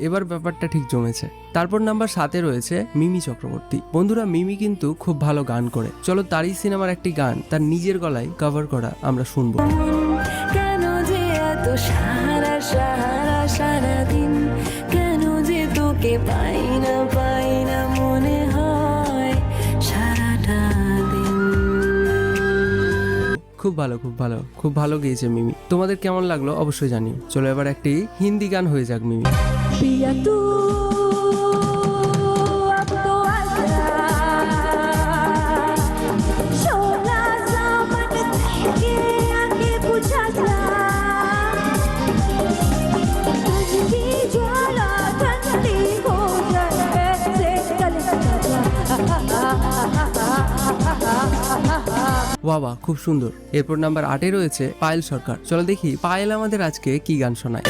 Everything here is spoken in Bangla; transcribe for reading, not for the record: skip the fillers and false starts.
এবার ব্যাপারটা ঠিক জমেছে। তারপর নাম্বার 7-এ রয়েছে মিমি চক্রবর্তী। বন্ধুরা, মিমি কিন্তু খুব ভালো গান করে। চলো তারই সিনেমার একটি গান তার নিজের গলায় কভার করা আমরা শুনবো। কেন যে এত সারা সারা সারা দিন, কেন যে তোকে পাই না মনে হয় সারাটা দিন। খুব ভালো, খুব ভালো, খুব ভালো গেয়েছে মিমি। তোমাদের কেমন লাগলো অবশ্যই জানিও। চলো এবার একটি হিন্দি গান হয়ে যাক মিমি। पिया तू अब तो आजा, शोला सा मन के आके बुझा जा, तुझकी ज्वाला ठंडी हो जाए से कल বাবা, খুব সুন্দর। এরপর নাম্বার 8-এ রয়েছে পায়েল সরকার। চলো দেখি পায়েল আমাদের আজকে কি গান শোনায়।